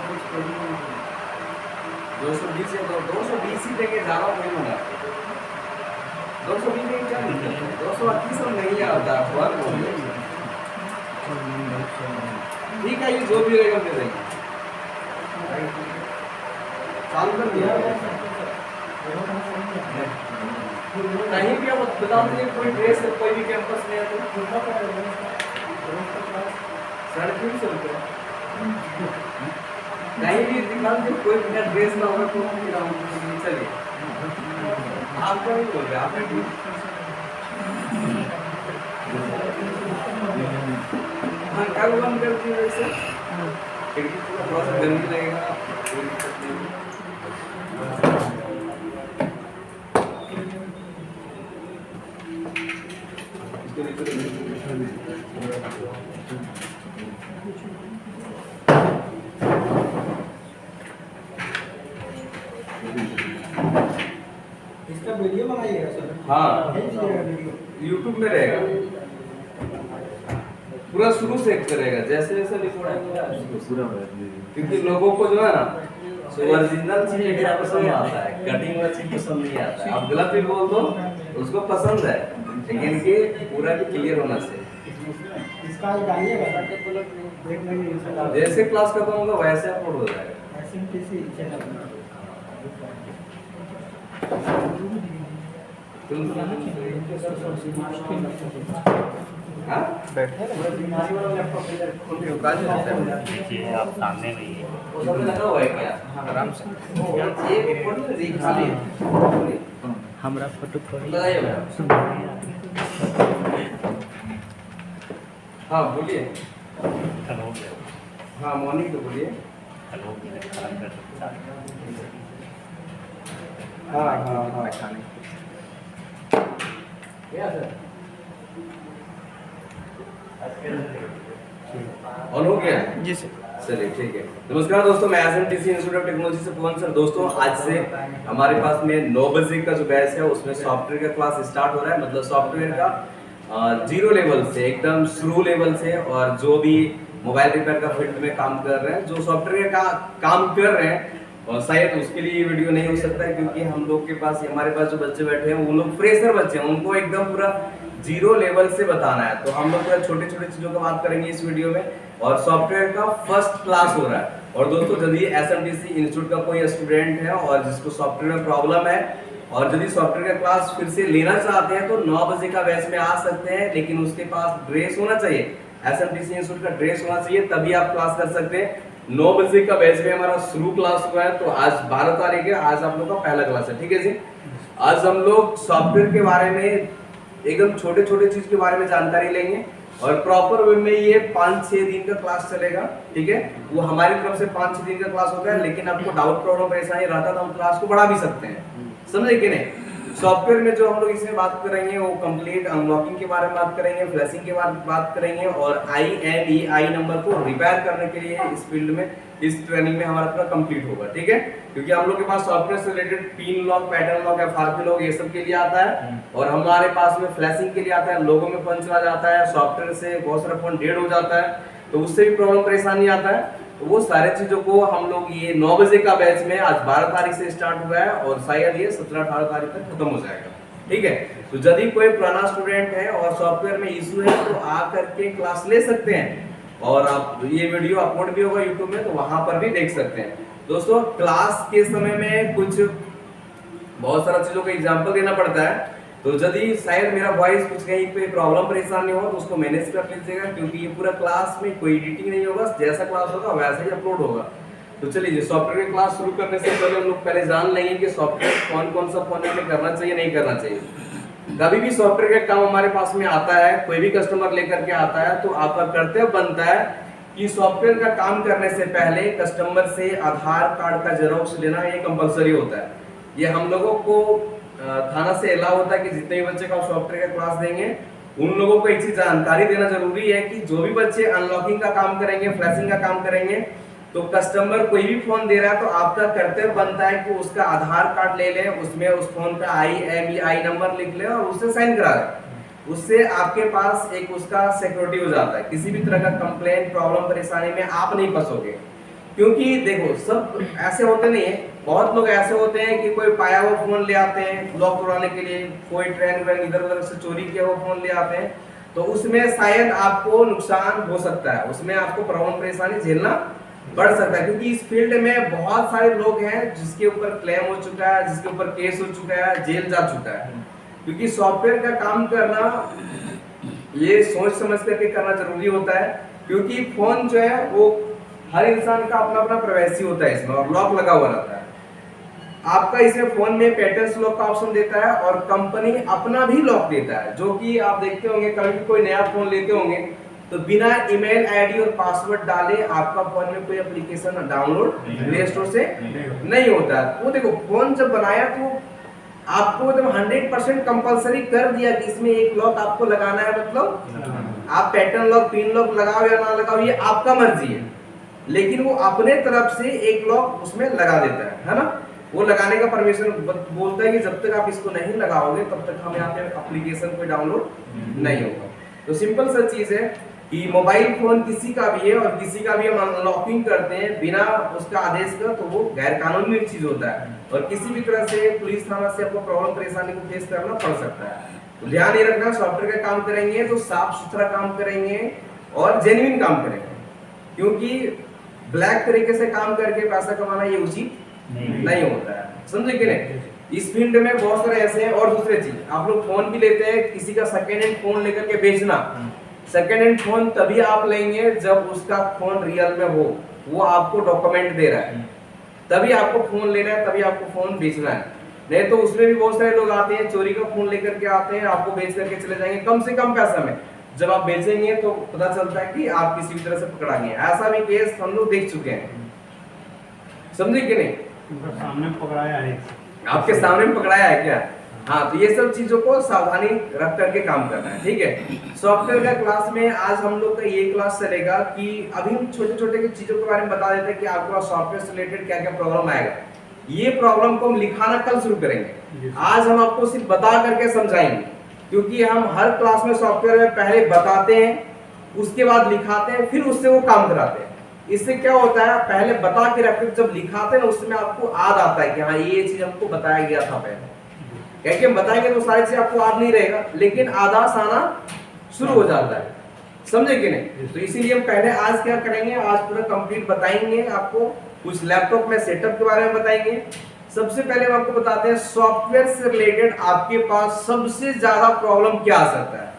220 या 220 ही देके जा रहा हूँ मैं मना 220 में क्या दिक्कत है 228 में नहीं आता वर्क हो गया ठीक है ये जो भी रहेगा दे देंगे चालू कर दिया कहीं भी आप बता दीजिए कोई ड्रेस है कोई भी कैंपस में है तो 350 रुपये कहीं भी निकाल के कोई बिना ड्रेस ना होगा तो चलिए आपका नहीं बोल रहे आपने हाँ क्या बंद करती है वैसे खिड़की थोड़ा सा गर्मी लगेगा कोई दिक्कत नहीं इसका वीडियो बनाइएगा सर। हाँ वीडियो यूट्यूब में रहेगा पूरा शुरू से करेगा जैसे जैसे रिकॉर्ड क्योंकि लोगों को जो है ना ओरिजिनल चीज पसंद आता है कटिंग वाला चीज पसंद नहीं आता है आप गलत भी बोल दो उसको पसंद है लेकिन कि पूरा भी क्लियर होना चाहिए इसका डालिएगा देख लेंगे जैसे क्लास खत्म होगा वैसे अपलोड हो जाएगा एसएमटीसी चैनल हाँ देखिए आप सामने में ही है। उसमें लगा हुआ है क्या आराम से ये फोटो खाली हमारा फोटो लगाइए मैम हाँ बोलिए हेलो हाँ मॉर्निंग तो बोलिए हेलो हाँ हाँ हाँ क्या सर ऑन हो गया जी सर चलिए ठीक है नमस्कार दोस्तों मैं एसएमटीसी इंस्टीट्यूट ऑफ टेक्नोलॉजी से पवन सर दोस्तों आज से हमारे पास में 9 बजे का जो बैच है उसमें सॉफ्टवेयर का क्लास स्टार्ट हो रहा है मतलब सॉफ्टवेयर का जीरो लेवल से एकदम शुरू लेवल से और जो भी मोबाइल रिपेयर का फील्ड में काम कर रहे हैं जो सॉफ्टवेयर का काम कर रहे हैं और शायद उसके लिए ये वीडियो नहीं हो सकता है क्योंकि हम लोग के पास हमारे पास जो बच्चे बैठे हैं वो लोग फ्रेशर बच्चे हैं उनको एकदम पूरा जीरो लेवल से बताना है तो हम लोग पूरा छोटे छोटे चीजों का बात करेंगे इस वीडियो में और सॉफ्टवेयर का फर्स्ट क्लास हो रहा है और दोस्तों यदि एसएमटीसी इंस्टीट्यूट का कोई स्टूडेंट है और जिसको सॉफ्टवेयर में प्रॉब्लम है और यदि सॉफ्टवेयर का क्लास फिर से लेना चाहते हैं तो 9 बजे का बैच में आ सकते हैं लेकिन उसके पास ड्रेस होना चाहिए एसएमटीसी इंस्टीट्यूट का ड्रेस होना चाहिए तभी आप क्लास कर सकते हैं 9 बजे का बैच में हमारा शुरू क्लास हुआ है तो आज 12 तारीख है आज आप लोग का पहला क्लास है ठीक है जी आज हम लोग सॉफ्टवेयर के बारे में एकदम छोटे छोटे चीज के बारे में जानकारी लेंगे और प्रॉपर वे में ये 5-6 दिन का क्लास चलेगा ठीक है वो हमारी तरफ से 5-6 दिन का क्लास होता है लेकिन आपको डाउट प्रॉब्लम परेशानी रहता तो हम क्लास को बढ़ा भी सकते हैं समझे कि नहीं सॉफ्टवेयर में जो हम लोग इसमें बात करेंगे वो कंप्लीट अनलॉकिंग के बारे में बात करेंगे फ्लैशिंग के बारे में बात करेंगे और IMEI नंबर को रिपेयर करने के लिए इस फील्ड में इस ट्रेनिंग में हमारा पूरा कंप्लीट होगा ठीक है क्योंकि हम लोग के पास सॉफ्टवेयर से related pin lock pattern lock FRP lock ये सब के लिए आता है और हमारे पास में फ्लैशिंग के लिए आता है लोगों में फोन चला जाता है सॉफ्टवेयर से बहुत सारा फोन डेड हो जाता है तो उससे भी प्रॉब्लम परेशानी आता है तो वो सारे चीजों को हम लोग ये 9 बजे का बैच में आज 12 तारीख से स्टार्ट हुआ है और शायद ये 17-18 तारीख तक खत्म हो जाएगा ठीक है तो यदि कोई पुराना स्टूडेंट है और सॉफ्टवेयर में इशू है तो आ करके क्लास ले सकते हैं और आप ये वीडियो अपलोड भी होगा यूट्यूब में तो वहां पर भी देख सकते हैं दोस्तों क्लास के समय में कुछ बहुत सारा चीजों का एग्जाम्पल देना पड़ता है तो यदि शायद मेरा वॉइस कुछ कहीं पे प्रॉब्लम परेशानी हो तो उसको मैनेज कर लीजिएगा क्योंकि ये पूरा क्लास में कोई एडिटिंग नहीं होगा जैसा क्लास होगा वैसा ही अपलोड होगा तो चलिए सॉफ्टवेयर की क्लास शुरू करने से पहले हम लोग पहले जान लेंगे कि सॉफ्टवेयर कौन कौन सा फोन में करना चाहिए नहीं करना चाहिए कभी भी सॉफ्टवेयर का काम हमारे पास में आता है कोई भी कस्टमर लेकर के आता है तो आपका कर्तव्य बनता है कि सॉफ्टवेयर का काम करने से पहले कस्टमर से आधार कार्ड का जेरॉक्स लेना ये कंपलसरी होता है ये हम लोगों को थाना से अलाउ होता है कि जितने भी बच्चे का सॉफ्टवेयर का क्लास देंगे उन लोगों को एक चीज जानकारी देना जरूरी है कि जो भी बच्चे अनलॉकिंग का काम करेंगे फ्लैशिंग का काम करेंगे तो कस्टमर कोई भी फोन दे रहा है तो आपका कर्तव्य बनता है कि उसका आधार कार्ड ले लें उसमें उस फोन का IMEI नंबर लिख लें और उससे साइन करा दें उससे आपके पास एक उसका सिक्योरिटी हो जाता है किसी भी तरह का कंप्लेंट प्रॉब्लम परेशानी में आप नहीं फंसोगे क्योंकि देखो सब ऐसे होते नहीं है, बहुत लोग ऐसे होते हैं कि कोई पाया हुआ फोन ले आते हैं लॉक तोड़ने के लिए, कोई ट्रेन व्रेन इधर उधर से चोरी किया हुआ फोन ले आते हैं, तो उसमें शायद आपको नुकसान हो सकता है, उसमें आपको प्रॉब्लम परेशानी झेलना बढ़ सकता है। क्योंकि इस फील्ड में बहुत सारे लोग हैं जिसके ऊपर क्लेम हो चुका है, जिसके ऊपर केस हो चुका है, जेल जा चुका है। क्योंकि सॉफ्टवेयर का काम करना ये सोच समझ करके करना जरूरी होता है, क्योंकि फोन जो है वो हर इंसान का अपना अपना प्राइवेसी होता है इसमें, और लॉक लगा हुआ रहता है। आपका इसमें फोन में पैटर्न्स लॉक का ऑप्शन देता है और कंपनी अपना भी लॉक देता है, जो कि आप देखते होंगे कभी कोई नया फोन लेते होंगे तो बिना ईमेल आईडी और पासवर्ड डाले आपका फोन में कोई एप्लीकेशन डाउनलोड प्ले स्टोर से नहीं होता है। वो देखो फोन जब बनाया तो आपको मतलब 100% कंपलसरी कर दिया कि इसमें एक लॉक आपको लगाना है, मतलब आप पैटर्न लॉक पिन लॉक लगाओ या ना लगाओ ये आपका मर्जी है, लेकिन वो अपने तरफ से एक लॉक उसमें लगा देता है ना। वो लगाने का परमिशन बोलता है कि जब तक आप इसको नहीं लगाओगे तब तक हम यहाँ पे एप्लीकेशन कोई डाउनलोड नहीं होगा। तो सिंपल सा चीज है कि मोबाइल फोन किसी का भी है और किसी का भी हम अनलॉकिंग करते हैं बिना उसका आदेश का, तो वो गैर कानूनी चीज होता है और किसी भी तरह से पुलिस थाना से आपको प्रॉब्लम परेशानी को फेस करना पड़ सकता है। तो ध्यान ये रखना, सॉफ्टवेयर का काम करेंगे तो साफ सुथरा काम करेंगे और जेन्युइन काम करेंगे, क्योंकि ब्लैक तरीके से काम करके पैसा कमाना ये उचित नहीं होता है, समझे कि नहीं। इस फील्ड में बहुत सारे ऐसे हैं। और दूसरी चीज, आप लोग फोन भी लेते हैं, किसी का सेकेंड हैंड फोन लेकर के बेचना, सेकेंड हैंड फोन तभी आप लेंगे जब उसका फोन रियल में हो, वो आपको डॉक्यूमेंट दे रहा है, तभी आपको फोन लेना है, तभी आपको फोन बेचना है। नहीं तो उसमें भी बहुत सारे लोग आते हैं चोरी का फोन लेकर के आते हैं, आपको बेच करके चले जाएंगे कम से कम पैसा में। जब आप बेचेंगे तो पता चलता है कि आप किसी भी तरह से पकड़ा गए। ऐसा भी केस हम लोग देख चुके हैं, समझे कि नहीं। सामने पकड़ाया है, आपके सामने पकड़ाया है क्या। हाँ, तो ये सब चीजों को सावधानी रख करके काम करना है, ठीक है। सॉफ्टवेयर का क्लास में आज हम लोग का ये क्लास चलेगा कि अभी हम छोटे छोटे चीजों के बारे में बता देते हैं कि आपको सॉफ्टवेयर से रिलेटेड क्या क्या प्रॉब्लम आएगा। ये प्रॉब्लम को हम लिखाना कल शुरू करेंगे, आज हम आपको सिर्फ बता करके समझाएंगे, क्योंकि हम हर क्लास में सॉफ्टवेयर में पहले बताते हैं, उसके बाद लिखाते हैं, फिर उससे वो काम कराते हैं। इससे क्या होता है, पहले बता के रखते, जब लिखाते हैं ना उसमें आपको याद आता है कि हाँ ये चीज हमको बताया गया था पहले। क्योंकि हम बताएंगे तो सारी चीज आपको याद नहीं रहेगा, लेकिन आधास आना शुरू हो जाता है, समझे कि नहीं। तो इसीलिए हम पहले आज क्या करेंगे, आज पूरा कंप्लीट बताएंगे आपको, कुछ लैपटॉप में सेटअप के बारे में बताएंगे। सबसे पहले हम आपको बताते हैं सॉफ्टवेयर से रिलेटेड आपके पास सबसे ज्यादा प्रॉब्लम क्या आ सकता है।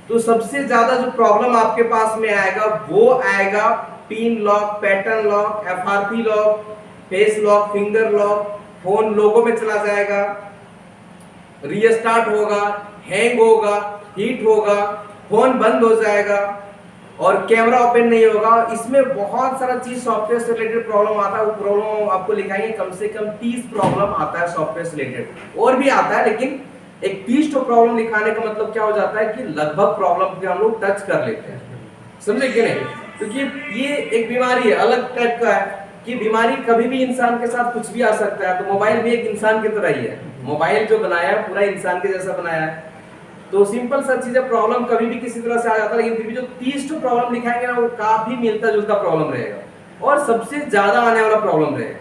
तो सबसे ज्यादा जो प्रॉब्लम आपके पास में आएगा वो आएगा pin lock, pattern lock, FRP lock, face lock, finger lock, phone logo में चला जाएगा, रीस्टार्ट होगा, हैंग होगा, हीट होगा, फोन बंद हो जाएगा और कैमरा ओपन नहीं होगा। इसमें बहुत सारा चीज सॉफ्टवेयर से रिलेटेड प्रॉब्लम आता है। वो प्रॉब्लम आपको लिखाएंगे, कम से कम 30 प्रॉब्लम आता है सॉफ्टवेयर से रिलेटेड, और भी आता है, लेकिन एक 30 तो प्रॉब्लम लिखाने का मतलब क्या हो जाता है कि लगभग प्रॉब्लम पे हम लोग टच कर लेते हैं, समझे कि नहीं। क्योंकि ये एक बीमारी है, अलग टाइप का है कि बीमारी कभी भी इंसान के साथ कुछ भी आ सकता है। तो मोबाइल भी एक इंसान की तरह ही है, मोबाइल जो बनाया है पूरा इंसान के जैसा बनाया है। तो सिंपल सा चीज है, प्रॉब्लम कभी भी किसी तरह से आ जाता है, लेकिन फिर भी जो 30 तो प्रॉब्लम लिखाएंगे ना वो काफी मिलता जुलता प्रॉब्लम रहेगा और सबसे ज्यादा आने वाला प्रॉब्लम रहेगा,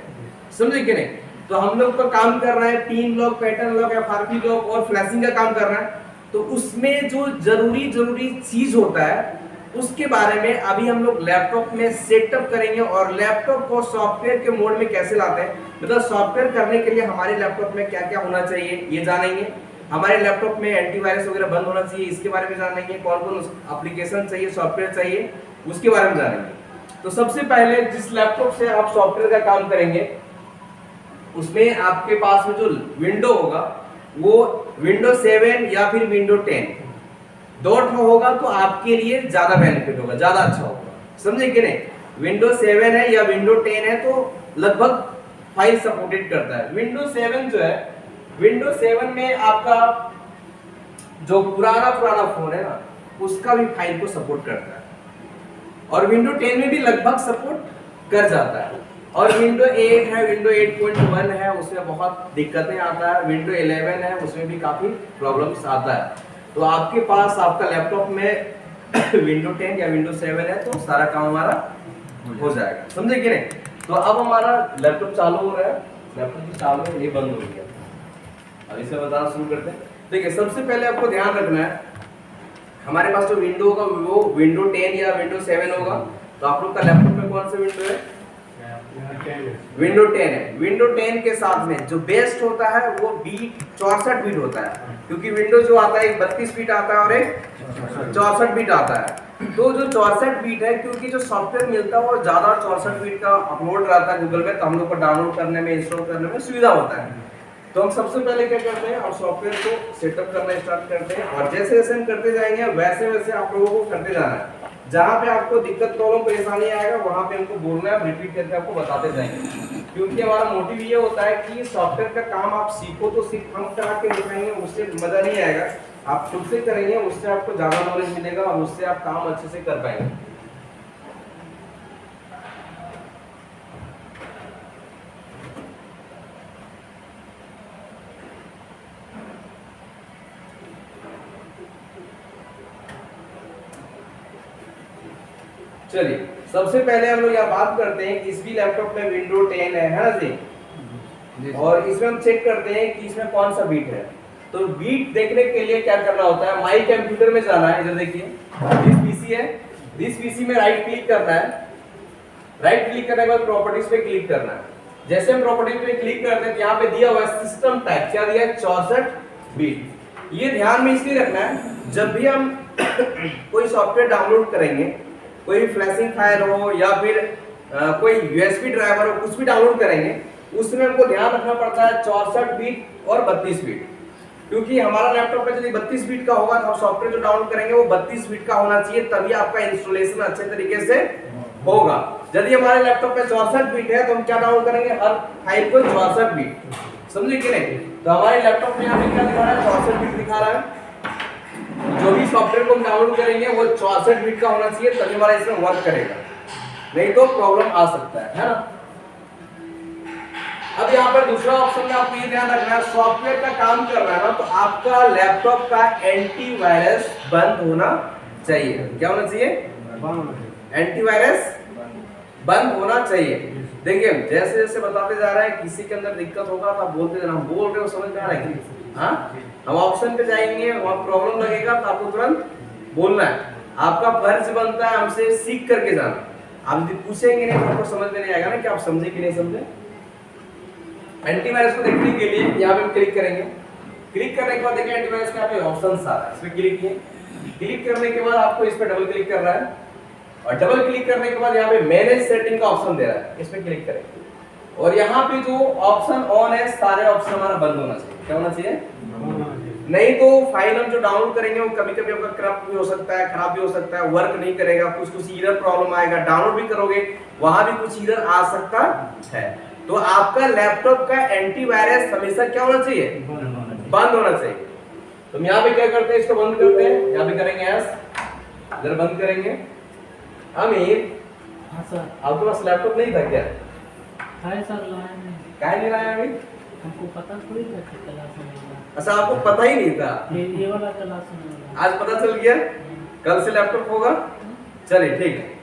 समझे कि नहीं। तो हम लोग तो काम कर रहे हैं pin lock, pattern lock, FRP lock और फ्लैशिंग का काम कर रहे हैं। तो उसमें जो जरूरी चीज होता है उसके बारे में अभी हम लोग लैपटॉप में सेटअप करेंगे, और लैपटॉप को सॉफ्टवेयर के मोड में कैसे लाते हैं, मतलब सॉफ्टवेयर करने के लिए हमारे लैपटॉप में क्या क्या होना चाहिए ये जानेंगे। हमारे लैपटॉप में एंटीवायरस वगैरह बंद होना चाहिए, इसके बारे में जानेंगे। कौन कौन एप्लीकेशन चाहिए, सॉफ्टवेयर चाहिए, उसके बारे में जानेंगे। तो सबसे पहले जिस लैपटॉप से आप सॉफ्टवेयर का काम करेंगे उसमें आपके पास में जो विंडो होगा वो विंडो 7 या फिर विंडो 10 डॉट होगा, तो आपके लिए ज्यादा बेनिफिट होगा, ज्यादा अच्छा होगा, समझे कि नहीं। विंडो 7 है या विंडो 10 है तो लगभग फाइल सपोर्टेड करता है। विंडो 7 जो है, विंडो 7 में आपका जो पुराना फोन है ना उसका भी फाइल को सपोर्ट करता है, और विंडो 10 में भी लगभग सपोर्ट कर जाता है। और विंडो 8 है, विंडो 8.1 है, उसमें बहुत दिक्कतें आता है। विंडो 11 है, उसमें भी काफी प्रॉब्लम्स आता है। तो आपके पास आपका लैपटॉप में विंडो 10 या विंडो 7 है तो सारा काम हमारा हो जाएगा, समझे कि नहीं। तो अब हमारा लैपटॉप चालू हो रहा है, लैपटॉप भी चालू है, ये बंद हो गया। अब इसे बताना शुरू करते हैं। देखिए सबसे पहले आपको ध्यान रखना है, हमारे पास जो विंडो होगा वो विंडो 10 या विंडो 7 होगा। तो आप लोग का लैपटॉप में कौन सा विंडो है? विंडो 10 है। विंडो 10 के साथ में जो बेस्ट होता है वो बीट 64 बीट होता है, क्योंकि विंडो जो आता है एक 32 बीट आता है और एक 64 बीट आता है। तो जो 64 बीट है, क्योंकि जो सॉफ्टवेयर मिलता है वो ज़्यादा 64 बीट का अपलोड रहता है गूगल में, तो हम लोग को डाउनलोड करने में, इंस्टॉल करने में सुविधा होता है। तो हम सबसे पहले क्या करते हैं, और सॉफ्टवेयर को सेटअप करना स्टार्ट करते हैं, और जैसे जैसे हम करते जाएंगे वैसे वैसे आप लोगों को करते जाना है। जहाँ पे आपको दिक्कत, प्रॉब्लम, परेशानी आएगा वहाँ पे हमको बोलना है, रिपीट करके आपको बताते जाएंगे। क्योंकि हमारा मोटिव ये होता है कि सॉफ्टवेयर का काम आप सीखो, तो सिर्फ हम करा के दिखाएंगे उससे मजा नहीं आएगा, आप खुद से करेंगे उससे आपको ज़्यादा नॉलेज मिलेगा और उससे आप काम अच्छे से कर पाएंगे। चलिए सबसे पहले हम लोग यहाँ बात करते हैं कि इस भी लैपटॉप में विंडो 10 है ना जी, और इसमें हम चेक करते हैं कि इसमें कौन सा बीट है। तो बीट देखने के लिए क्या करना होता है, माई कंप्यूटर में जाना है। इधर देखिए दिस पीसी है, दिस पीसी में राइट क्लिक करना है। राइट क्लिक करने के बाद प्रॉपर्टीज पे क्लिक करना है। जैसे हम प्रॉपर्टीज पे क्लिक करते हैं तो यहाँ पे दिया हुआ है सिस्टम टाइप, क्या दिया है, 64 बीट। ये ध्यान में इसलिए रखना है, जब भी हम कोई सॉफ्टवेयर डाउनलोड करेंगे, कोई फ्लैशिंग फाइल हो या फिर कोई यूएसबी ड्राइवर हो, कुछ भी डाउनलोड करेंगे उसमें हमको ध्यान रखना पड़ता है 64 बीट और 32 बीट। क्योंकि हमारा लैपटॉप में यदि 32 बीट का होगा तो सॉफ्टवेयर जो डाउनलोड करेंगे वो 32 बीट का होना चाहिए, तभी आपका इंस्टॉलेशन अच्छे तरीके से होगा। यदि हमारे लैपटॉप में 64 बीट है तो हम क्या डाउनलोड करेंगे, हर फाइल को 64 बीट, समझे कि नहीं। तो हमारे लैपटॉप में यहाँ पे क्या दिखा रहा है, 64 बीट दिखा रहा है। जो भी सॉफ्टवेयर को हम डाउनलोड करेंगे वो 64 बीट का होना चाहिए, तभी हमारा इसमें वर्क करेगा, नहीं तो प्रॉब्लम आ सकता है ना। अब यहाँ पर दूसरा ऑप्शन में आपको ये ध्यान रखना है, सॉफ्टवेयर का काम कर रहा है ना, तो आपका लैपटॉप का एंटीवायरस बंद होना चाहिए। क्या होना चाहिए, एंटीवायरस बंद होना चाहिए। देखिए जैसे जैसे बताते जा रहे हैं, किसी के अंदर दिक्कत होगा तो आप बोलते जाना, हम बोल रहे हो समझ में आ रहा है कि हाँ, हम ऑप्शन पे जाएंगे, वहाँ प्रॉब्लम लगेगा तो आपको तुरंत बोलना है। आपका फर्ज बनता है हमसे सीख करके जाना। आप यदि पूछेंगे नहीं तो आपको समझ में नहीं आएगा ना कि आप समझे कि नहीं समझे। एंटीवायरस को देखने के लिए यहाँ पे हम क्लिक करेंगे। क्लिक करने के बाद देखिए एंटीवायरस का यहाँ पे ऑप्शन आ रहा है, इस पे क्लिक किए। क्लिक करने के बाद आपको इस पे डबल क्लिक करना है, और डबल क्लिक करने के बाद यहाँ पे मैनेज सेटिंग का ऑप्शन दे रहा है, इस पे क्लिक करेंगे। और यहाँ पे जो ऑप्शन ऑन है, सारे ऑप्शन हमारा बंद होना चाहिए। क्या होना चाहिए, नहीं तो फाइल हम जो डाउनलोड करेंगे वो कभी कभी आपका करप्ट भी हो सकता है, खराब भी हो सकता है, वर्क नहीं करेगा, कुछ कुछ एरर प्रॉब्लम आएगा। डाउनलोड भी करोगे वहां भी कुछ एरर आ सकता है। तो आपका लैपटॉप का एंटीवायरस हमेशा क्या होना चाहिए, बंद होना चाहिए। तो हम यहाँ पे क्या करते हैं, इसको बंद करते हैं, यहाँ पे करेंगे यस, इधर बंद करेंगे। अमीर हाँ सर, आपके पास लैपटॉप नहीं था क्या, हाय सर, लाया नहीं, क्या नहीं लाया अभी, हमको पता थोड़ी था कि क्लास में होगा। अच्छा आपको पता ही नहीं था, ये वाला क्लास में होगा। आज पता चल गया, कल से लैपटॉप होगा। चलिए ठीक है,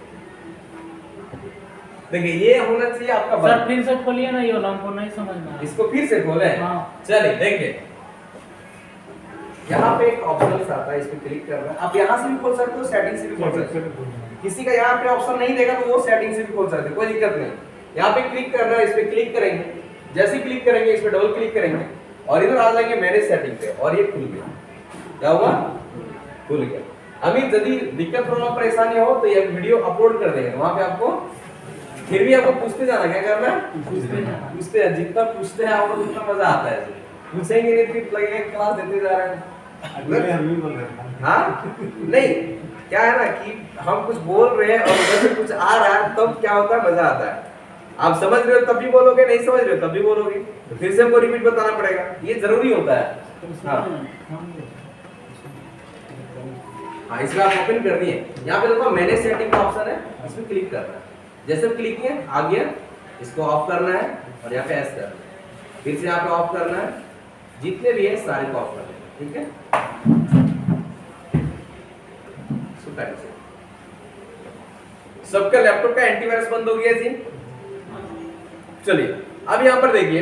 देखिए ये होना चाहिए आपका सर बंद। फिर से खोलिए ना, ये वाला हमको नहीं समझ में आ रहा। इसको फिर से खोलें। हाँ। चलिए देखिए यहाँ पे एक ऑप्शन आता है, इस पे क्लिक करना है। आप यहाँ से भी खोल सकते हो, सेटिंग से भी खोल सकते हो। किसी का यहाँ पे ऑप्शन नहीं देगा तो वो सेटिंग से भी खोल सकते हो, कोई दिक्कत नहीं। यहाँ पे क्लिक करना है, इस पे क्लिक करेंगे। जैसे क्लिक करेंगे इस पे डबल क्लिक करेंगे और इधर आ जाएंगे मैनेज सेटिंग पे, और ये खुल गया। क्या हुआ, खुल गया। अभी यदि दिक्कत प्रॉब्लम परेशानी हो तो ये वीडियो अपलोड कर देंगे, वहाँ पे आपको फिर भी आपको पूछते जाना, क्या करना है, पूछते हैं। जितना पूछते हैं आपको उतना मजा आता है। पूछेंगे नहीं फिर लगेगा क्लास देते जा रहे हैं। हाँ नहीं, क्या है ना कि हम कुछ बोल रहे हैं और उधर से कुछ आ रहा है, तब क्या होता है, मजा आता है। आप समझ रहे हो तब भी बोलोगे, नहीं समझ रहे हो तब भी बोलोगे, तो फिर से हमको रिपीट बताना पड़ेगा, ये जरूरी होता है। हाँ इसमें आप ओपन करनी है। यहाँ पे देखो मैनेज सेटिंग का ऑप्शन है, इसमें क्लिक करना है। जैसे क्लिक किए आ गया, इसको ऑफ करना है और यहाँ पे एस करना है, फिर से यहाँ पे ऑफ करना है। जितने भी है सारे को ऑफ करना है, ठीक है। सबका लैपटॉप का एंटीवायरस बंद हो गया जी। चलिए अब यहाँ पर देखिए